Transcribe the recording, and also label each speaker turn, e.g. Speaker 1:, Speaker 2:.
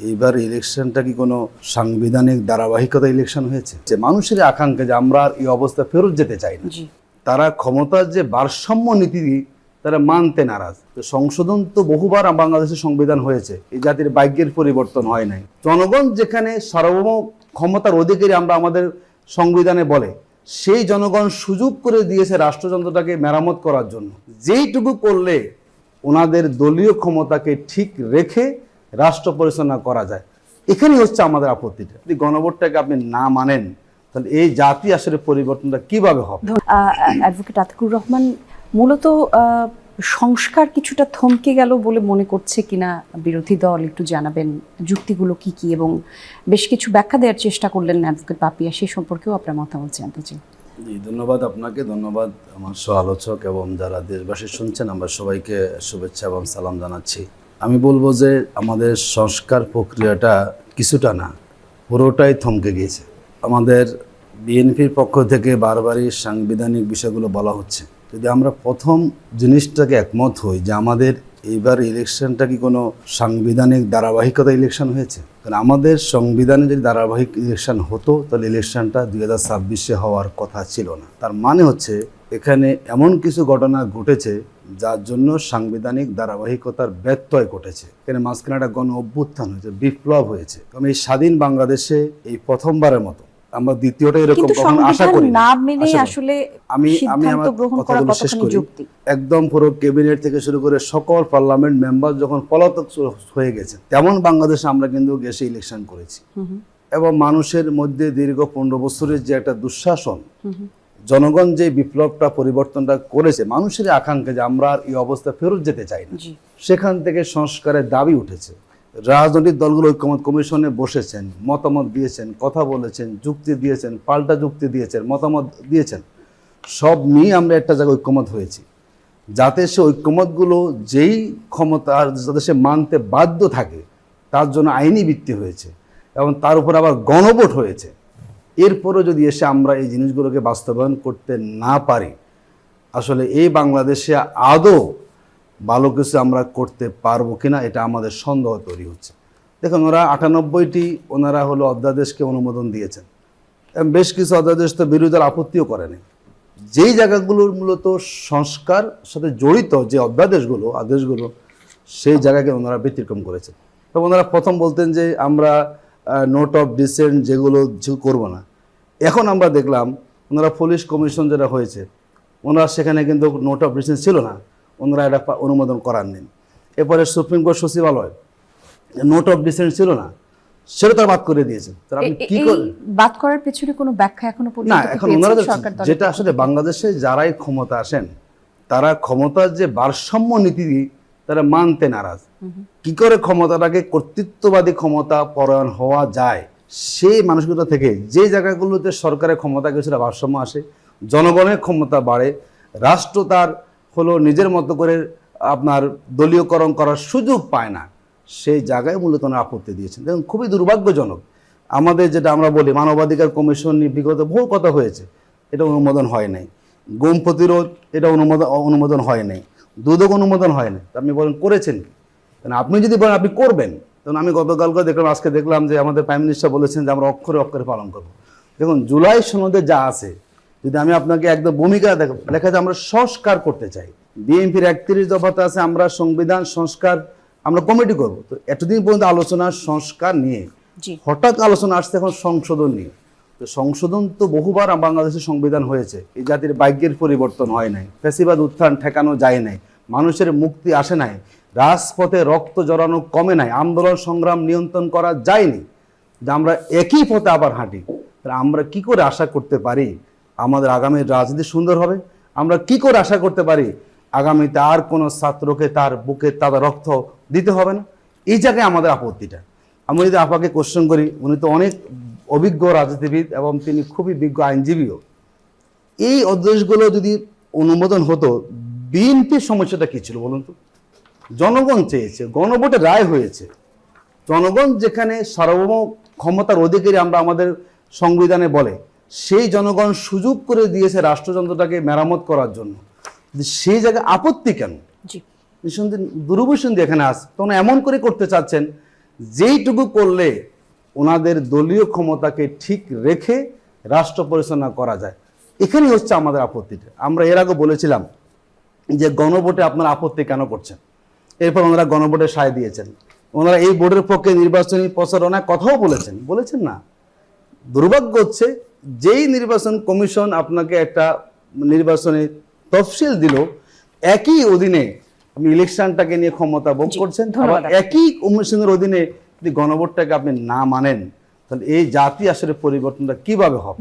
Speaker 1: এইবার ইলেকশনটা কি কোনো সাংবিধানিক ধারাবাহিকতা ইলেকশন হয়েছে? যে মানুষের আকাঙ্ক্ষা যে আমরা আর এই অবস্থা ফেরত যেতে চাই না, তারা ক্ষমতার যে ভারসাম্য নীতি তারা মানতে নারাজ। তো সংশোধন তো বহুবার বাংলাদেশের সংবিধান হয়েছে, এই জাতির ভাগ্যের পরিবর্তন হয় নাই। জনগণ যেখানে সার্বভৌম ক্ষমতার অধিকারী আমরা আমাদের সংবিধানে বলে, সেই জনগণ সুযোগ করে দিয়েছে রাষ্ট্রযন্ত্রটাকে মেরামত করার জন্য, যেইটুকু করলে ওনাদের দলীয় ক্ষমতাকে ঠিক রেখে রাষ্ট্র পরিচালনা করা যায়। এখানেই হচ্ছে আমাদের আপত্তিটা। যদি গণভোটটাকে আপনি না মানেন, তাহলে এই জাতি আসলে পরিবর্তনটা কিভাবে হবে?
Speaker 2: অ্যাডভোকেট আতিকুর রহমান, মূলত সংস্কার কিছুটা থমকে গেল বলে মনে করছে কিনা বিরোধী দল, একটু জানাবেন যুক্তিগুলো কি কি, এবং বেশ কিছু ব্যাখ্যা দেওয়ার চেষ্টা করলেন অ্যাডভোকেট পাপিয়া, সেই সম্পর্কেও আপনার মতামত জানতে চাই।
Speaker 1: ধন্যবাদ আপনাকে, ধন্যবাদ আমার সহ আলোচক এবং যারা দেশবাসী শুনছেন, আমরা সবাইকে শুভেচ্ছা এবং সালাম জানাচ্ছি। আমি বলবো যে আমাদের সংস্কার প্রক্রিয়াটা কিছুটা না, পুরোটাই থমকে গিয়েছে। আমাদের বিএনপির পক্ষ থেকে বারবারই সাংবিধানিক বিষয়গুলো বলা হচ্ছে। যদি আমরা প্রথম জিনিসটাকে একমত হই যে আমাদের এইবার ইলেকশনটা কি কোনো সাংবিধানিক ধারাবাহিকতা ইলেকশন হয়েছে? কারণ আমাদের সংবিধানে যদি ধারাবাহিক ইলেকশন হতো, তাহলে ইলেকশনটা 2026-এ হওয়ার কথা ছিল না। তার মানে হচ্ছে এখানে এমন কিছু ঘটনা ঘটেছে যার জন্য সাংবিধানিক ধারাবাহিকতার ব্যত্যয় ঘটেছে। এখানে মাঝখানে একটা গণ অভ্যুত্থান হয়েছে, বিপ্লব হয়েছে। আমি এই স্বাধীন বাংলাদেশে এই প্রথমবারের মতো, আমরা দ্বিতীয়টা এরকম কখনো আশা করি না। আমি আমার একদম পুরো ক্যাবিনেট থেকে শুরু করে সকল পার্লামেন্ট মেম্বার যখন পলাতক হয়ে গেছে, তেমন বাংলাদেশে আমরা কিন্তু গেছে ইলেকশন করেছি। এবং মানুষের মধ্যে দীর্ঘ 15 বছরের যে একটা দুঃশাসন, জনগণ যে বিপ্লবটা পরিবর্তনটা করেছে, মানুষের আকাঙ্ক্ষা যে আমরা আর এই অবস্থা ফেরত যেতে চাই না, সেখান থেকে সংস্কারের দাবি উঠেছে। রাজনৈতিক দলগুলো ঐক্যমত কমিশনে বসেছেন, মতামত দিয়েছেন, কথা বলেছেন, যুক্তি দিয়েছেন, পাল্টা যুক্তি দিয়েছেন, মতামত দিয়েছেন। সব নিয়ে আমরা একটা জায়গায় ঐক্যমত হয়েছি, যাতে সে ঐক্যমতগুলো যেই ক্ষমতা যাতে সে মানতে বাধ্য থাকে, তার জন্য আইনি ভিত্তি হয়েছে এবং তার উপর আবার গণভোট হয়েছে। এরপরও যদি এসে আমরা এই জিনিসগুলোকে বাস্তবায়ন করতে না পারি, আসলে এই বাংলাদেশে আদৌ ভালো কিছু আমরা করতে পারবো কিনা, এটা আমাদের সন্দেহ তৈরি হচ্ছে। দেখুন, ওরা 98টি ওনারা হলো অধ্যাদেশকে অনুমোদন দিয়েছেন। বেশ কিছু অধ্যাদেশ তো বিরোধী দল আপত্তিও করেনি। যেই জায়গাগুলোর মূলত সংস্কার সাথে জড়িত যে আদেশগুলো, সেই জায়গাকে ওনারা ব্যতিক্রম করেছেন। তো ওনারা প্রথম বলতেন যে আমরা নোট অফ ডিসেন্ট যেগুলো করবো না। এখন আমরা দেখলাম ওনারা পুলিশ কমিশন যেটা হয়েছে, ওনারা সেখানে কিন্তু নোট অফ ডিসেন্ট ছিল না, ওনারা এটা অনুমোদন করাননি। এরপরে সুপ্রিম কোর্ট সচিবালয়, নোট অফ ডিসেন্ট ছিল না, সেটা তারা বাদ করে দিয়েছে। তারা আপনি কি করেন?
Speaker 2: বাদ করার পেছনে কোনো ব্যাখ্যা এখনো পর্যন্ত
Speaker 1: না। এখন ওনারা যেটা আসলে বাংলাদেশে যারাই ক্ষমতা আসেন, তারা ক্ষমতার যে ভারসাম্য নীতি তারা মানতে নারাজ। কি করে ক্ষমতাটাকে কর্তৃত্ববাদী ক্ষমতা পরায়ণ হওয়া যায়, সেই মানুষগুলো থেকে যে জায়গাগুলোতে সরকারের ক্ষমতা কিছুটা ভারসাম্য আসে, জনগণের ক্ষমতা বাড়ে, রাষ্ট্র তার হলো নিজের মতো করে আপনার দলীয়করণ করার সুযোগ পায় না, সেই জায়গায় মূলত আপত্তি দিয়েছেন। দেখুন, খুবই দুর্ভাগ্যজনক। আমাদের যেটা আমরা বলি মানবাধিকার কমিশন নিয়ে বিগত বহু কথা হয়েছে, এটা অনুমোদন হয় নাই। গুম প্রতিরোধ, এটা অনুমোদন হয় নাই। দুদক অনুমোদন হয় নাই। আপনি বলেন করেছেন কি? কারণ আপনি যদি বলেন আপনি করবেন, তখন আমি গতকালকে দেখলাম, আজকে দেখলাম যে আমাদের প্রাইম মিনিস্টার বলেছেন যে আমরা অক্ষরে অক্ষরে পালন করবো। দেখুন, জুলাই সনদে যা আছে, যদি আমি আপনাকে একদম ভূমিকা লেখা যায় আমরা সংস্কার করতে চাই। বিএনপির 31 দফাতে আছে আমরা সংবিধান সংস্কার আমরা কমিটি করব। তো এতদিন পর্যন্ত আলোচনা সংস্কার নিয়ে, হঠাৎ আলোচনা আসছে এখন সংশোধন নিয়ে। তো সংশোধন তো বহুবার বাংলাদেশের সংবিধান হয়েছে, এই জাতির ভাগ্যের পরিবর্তন হয় নাই, ফ্যাসিবাদ উত্থান ঠেকানো যায় নাই, মানুষের মুক্তি আসে নাই, রাজপথে রক্ত জড়ানো কমে নাই, আন্দোলন সংগ্রাম নিয়ন্ত্রণ করা যায়নি, যে আমরা একই পথে আবার হাঁটি। আমরা কি করে আশা করতে পারি আমাদের আগামী রাজনীতি সুন্দর হবে? আমরা কি করে আশা করতে পারি আগামীতে আর কোনো ছাত্রকে তার বুকে তাদের রক্ত দিতে হবে না? এই জায়গায় আমাদের আপত্তিটা। আমি যদি আপনাকে কোশ্চেন করি, উনি তো অনেক অভিজ্ঞ রাজনীতিবিদ এবং তিনি খুবই বিজ্ঞ আইনজীবীও। এই অধ্যাদেশগুলো যদি অনুমোদন হতো, বিএনপির সমস্যাটা কী ছিল বলুন তো? জনগণ চেয়েছে, গণভোটে রায় হয়েছে। জনগণ যেখানে সার্বভৌম ক্ষমতার অধিকারী আমরা আমাদের সংবিধানে বলে, সেই জনগণ সুযোগ করে দিয়েছে রাষ্ট্রযন্ত্রটাকে মেরামত করার জন্য। সেই জায়গায় আপত্তি কেন? নিঃসন্দেহে দুরভিসন্ধি এখানে আসে। তখন এমন করে করতে চাচ্ছেন যেইটুকু করলে ওনাদের দলীয় ক্ষমতাকে ঠিক রেখে রাষ্ট্র পরিচালনা করা যায়, এখানেই হচ্ছে আমাদের আপত্তিটা। আমরা এর আগে বলেছিলাম যে গণভোটে আপনারা আপত্তি কেন করছেন, এরপর ওনারা গণভোটে সায় দিয়েছেন, ওনারা এই বোর্ডের পক্ষে নির্বাচনী প্রচারণায় কথাও বলেছেন না। দুর্ভাগ্য হচ্ছে যেই নির্বাচন কমিশন আপনাকে একটা নির্বাচনী তফসিল দিল, একই অধীনে আপনি ইলেকশনটাকে নিয়ে ক্ষমতা ভোগ করছেন, আবার একই কমিশনের অধীনে যদি গণভোটটাকে আপনি না মানেন, তাহলে এই জাতি আসলে পরিবর্তনটা কিভাবে হবে?